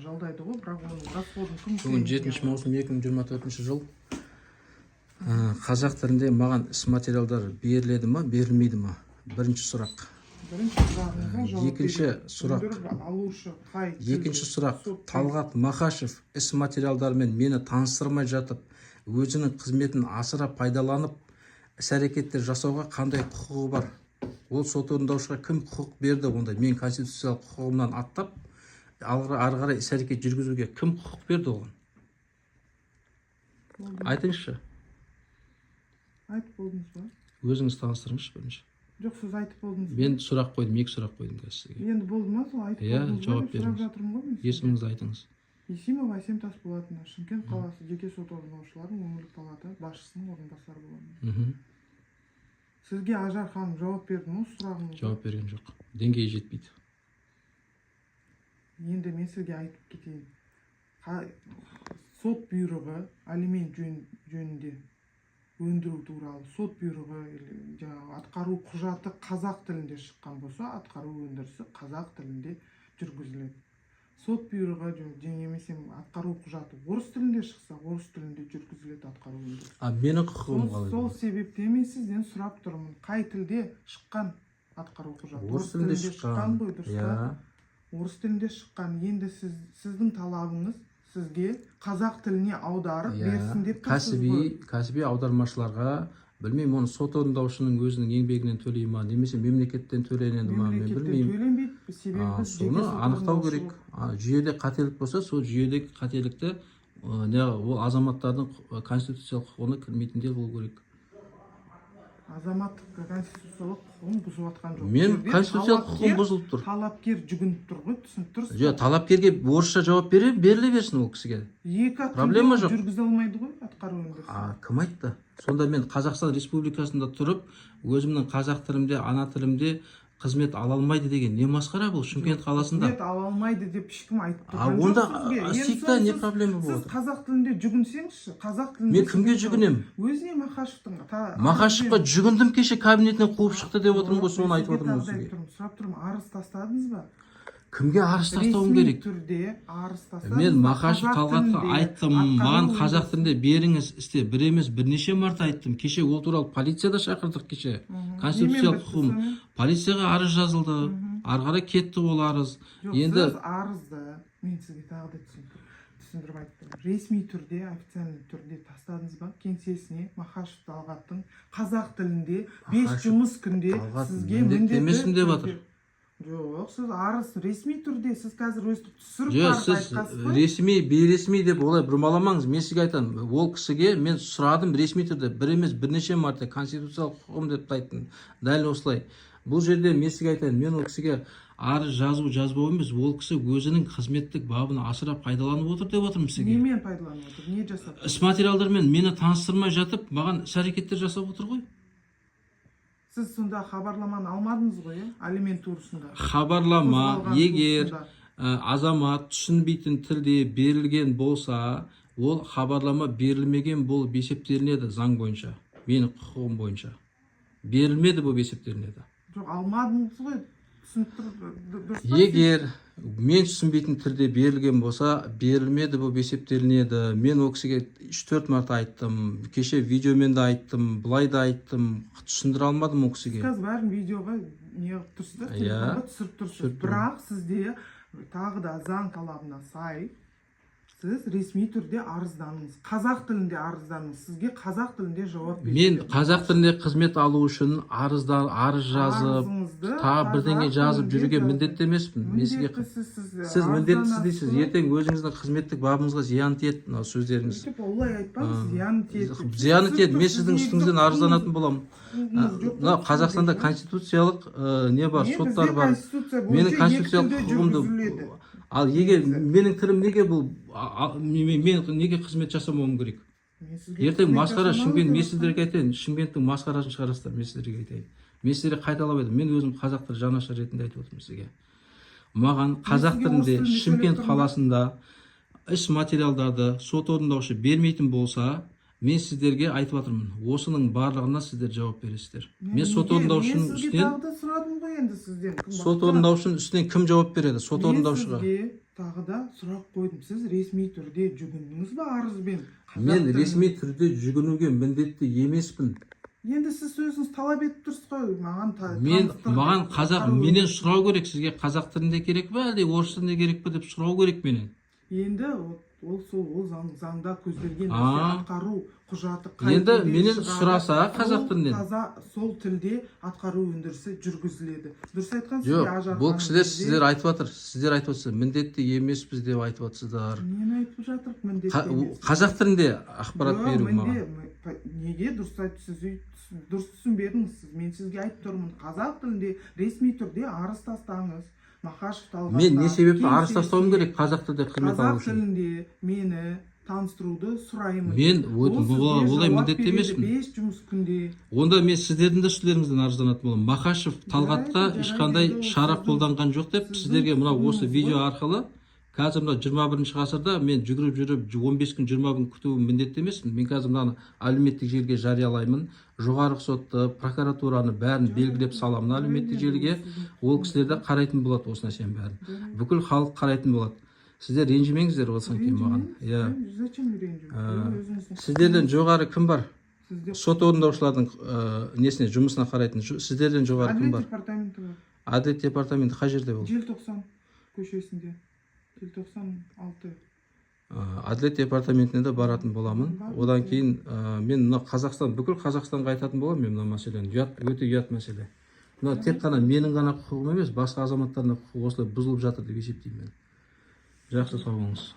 жалдайды ғой, бірақ оның расходын кім Бүгін 7 маусым 2024 жыл. Қазақ тілінде маған іс материалдар беріледі ма, берілмейді ма? Бірінші сұрақ. Екінші сұрақ. Екінші сұрақ. Талғат Мақашев іс материалдарымен мені таныстырмай жатып, өзінің қызметін асыра пайдаланып, іс-әрекеттер жасауға қандай құқығы бар? Ол сот орындаушыға кім құқық берді? Онда мен конституциялық құқығымнан аттап, ары қарай іс-әрекет жүргізуге кім құқық берді оған? Айтыңызшы. Айтып болдыңыз ба? Өзіңіз таныстырыңызшы бірінші. Жоқ, сіз айтып болдыңыз ба? Мен сұрақ қойдым, екі сұрақ қойдым сізге. Енді болды ма, сол айтып болдыңыз ба? Жауап Сұрап жатырмын ғой мен. Есіміңізді айтыңыз. Есимова Әсем Тасболатовна, Шымкент қаласы жеке сот орындаушыларының өңірлік палата басшысының орынбасары боламын. Сізге Ажар ханым жауап берді ме сұрағыңызға? Жауап берген жоқ. Деңгейі жетпейді. Енді мен сізге айтып кетейін. Сот бұйрығы алимент жөнінде өндіру туралы сот бұйрығы атқару құжаты қазақ тілінде шыққан болса, атқару өндірісі қазақ тілінде жүргізіледі. Сот бұйрығы немесе атқару құжаты орыс тілінде шықса, орыс тілінде жүргізіледі атқару өндірісі. Менің құқығым қалай? Сол себепте мен сізден сұрап тұрмын. Қай тілде шыққан атқару құжаты? Орыс тілінде шыққан ғой, дұрыс па? Орыс тілінде шыққан. Енді сіздің талабыңыз сізге қазақ тіліне аударып берсін деп тұрсыз ғой. Кәсіби аудармашыларға, білмеймін, оны сот орындаушының өзінің еңбегінен төлей ма, немесе мемлекеттен төленеді ма, мен білмеймін. Төленбейді, себебі соны анықтау керек. Жүйеде қателік болса, сол жүйедегі қателікті ол азаматтардың конституциялық құқығына кірмейтіндей болу керек. Азаматтық конституциялық құқығын бұзып жатқан жоқ. Мен конституциялық құқығым бұзылып тұр. Талапкер жүгініп тұр ғой, түсініп тұрсыз. Жоқ, талапкерге орысша жауап беріле берсін ол кісіге. Проблема жоқ. Жүргізе алмайды ғой атқару өндірісі. Кім айтты? Сонда мен Қазақстан Республикасында тұрып, өзімнің қазақ тілімде, ана тілімде қызмет ала алмайды деген не масқара бұл? Шымкент қаласында қызмет ала алмайды деп ешкім айтып тұрған жоқ сізге. Онда сикта не проблема болады? Сіз қазақ тілінде жүгінсеңізші, қазақ тілінде. Мен кімге жүгінем? Өзіне Мақашевтың. Мақашевқа жүгіндім, кеше кабинетінен қуып шықты деп отырмын ғой, соны айтып отырмын сізге. Сұрап тұрмын, арыз тастадыңыз ба? Кімге арыз тастауым керек? Ресми түрде арыз тастадыңыз. Мен Мақашев Талғатқа айттым, маған қазақ тілінде беріңіз, істе. Бір емес, бірнеше марта айттым. Кеше ол туралы полицияда шақырдық кеше. Конституциялық құқығым. Полицияға арыз жазылды. Ары қарай кетті ол арыз. Енді сіз арызды мен сізге тағы да түсіндіріп айттым. Ресми түрде, официальный түрде тастадыңыз ба? Кеңсесіне Мақашев Талғаттың қазақ тілінде 5 жұмыс күнде сізге міндеттемесін деп жатыр. Жоқ, сіз арыз ресми түрде, сіз қазір өстіп түсіріп барып айтқасыз ғой. Ресми, бейресми деп олай бұрмаламаңыз. Мен сізге айтамын, ол кісіге мен сұрадым ресми түрде, бір емес, бірнеше марта конституциялық құқығым деп айттым. Дәл осылай. Бұл жерде мен сізге айтайын, мен ол кісіге арыз жазбау емес, ол кісі өзінің қызметтік бабын асыра пайдаланып отыр деп отырмын сізге. Немен пайдаланып отыр? Не жасап? Іс материалдармен мені таныстырмай жатып, маған іс-әрекеттер жасап отыр ғой. Сіз сонда хабарламаны алмадыңыз ғой, алимент турасында? Хабарлама, егер азамат түсінбейтін тілде берілген болса, ол хабарлама берілмеген болып есептелінеді заң бойынша, менің құқығым бойынша. Берілмеді болып есептелінеді. Жоқ, алмадыңыз ғой. Егер мен түсінбейтін түрде берілген болса, берілмеді бұл есептелінеді. Мен ол кісіге 3-4 марта айттым, кеше видеомен де айттым, былай да айттым, түсіндіре алмадым ол кісіге. Сіз бәрін видеоға түсіріп тұрсыз, бірақ сізде тағы да заң талабына сай сіз ресми түрде арызданыңыз. Қазақ тілінде арызданыңыз. Сізге қазақ тілінде жауап береді. Мен қазақ тілінде қызмет алу үшін арыз жазып, тағы бірдеңе жазып жүруге міндетті емеспін. Сіз міндеттісіз дейсіз. Ертең өзіңіздің қызметтік бабыңызға зиян тиеді мынау сөздеріңіз. Олай айтпаңыз, зияны тиеді. Зияны тиеді. Мен сіздің үстіңізден арызданатын боламын. Мына Қазақстанда конституциялық не бар, соттар бар. Менің конституциялық құқығымды. Ал егер менің тілім неге бұл, мен неге қызмет жасамауым керек? Ертең масқара Шымкент, мен сіздерге айтайын, Шымкенттің масқарасын шығарасыздар, мен сіздерге айтайын. Мен сіздерге қайталап едім, мен өзім қазақ тілі жанашыр ретінде айтып отырмын сізге. Маған қазақ тілінде Шымкент қаласында іс материалдарды сот орындаушы бермейтін болса, мен сіздерге айтып жатырмын, осының барлығына сіздер жауап бересіздер. Мен сот орындаушының үстінен кім жауап береді? Сот орындаушыға. тағы да сұрақ қойдым. Сіз ресми түрде жүгіндіңіз ба арызбен? Мен ресми түрде жүгінуге міндетті емеспін. Енді сіз өзіңіз талап етіп тұрсыз ғой, маған қазақ, менен сұрау керек, сізге қазақ тілінде керек па, әлде орыс тілінде керек па деп сұрау керек менен. Енді ол заңда көзделген атқару құжаты енді менен сұраса қазақ тілінен. Сол тілде атқару өндірісі жүргізіледі. Дұрыс айтқансыз. Жоқ, бұл кісілер сіздер айтып жатыр. Сіздер айтып жатсыздар, міндетті емеспіз деп айтып жатсыздар. Нені айтып жатырық, міндетті емес? Қазақ тілінде ақпарат беру маған. Неге дұрыс айтыпсыз? Дұрыс түсінбедіңіз сіз. Мен сізге айтып тұрмын, қазақ тілінде ресми түрде арыз тастаңыз. Мақашев Талғатқа. Мен не себепті арыз тастауым керек қазақ тілде қызмет алу үшін? Қазақ тілінде мені таныстыруды сұраймын. Мен олай міндетті емеспін. 5 жұмыс күнде. Онда мен сіздердің де сіздеріңізден арызданатын боламын. Мақашев Талғатқа ешқандай шара қолданған жоқ деп сіздерге мынау осы видео арқылы қазір мына 21 ғасырда мен жүгіріп жүріп 15 күн 20 күн күтуім міндетті емеспін. Мен қазір мынаны әлеуметтік желіге жариялаймын. Жоғарғы сотты, прокуратураны бәрін белгілеп саламын әлеуметтік желіге. Ол кісілер де қарайтын болады осы нәрсенің бәрін. Бүкіл халық қарайтын болады. Сіздер ренжімеңіздер осыдан кейін маған. Зачем ренжу? Сіздерден жоғары кім бар? Сот орындаушылардың несіне, жұмысына қарайтын. Сіздерден жоғары кім бар? Әділет департаменті бар. Әділет департаменті қай жерде бұл? Желтоқсан көшесінде. Желтоқсан 6. Әділет департаментіне де баратын боламын. Одан кейін мен мына Қазақстан, бүкіл Қазақстанға айтатын боламын мен мына мәселені. Өте ұят мәселе. Мына тек қана менің ғана құқығым емес, басқа азаматтардың құқығы осылай бұзылып жатыр деп есептеймін мен. Жақсы, сау болыңыз.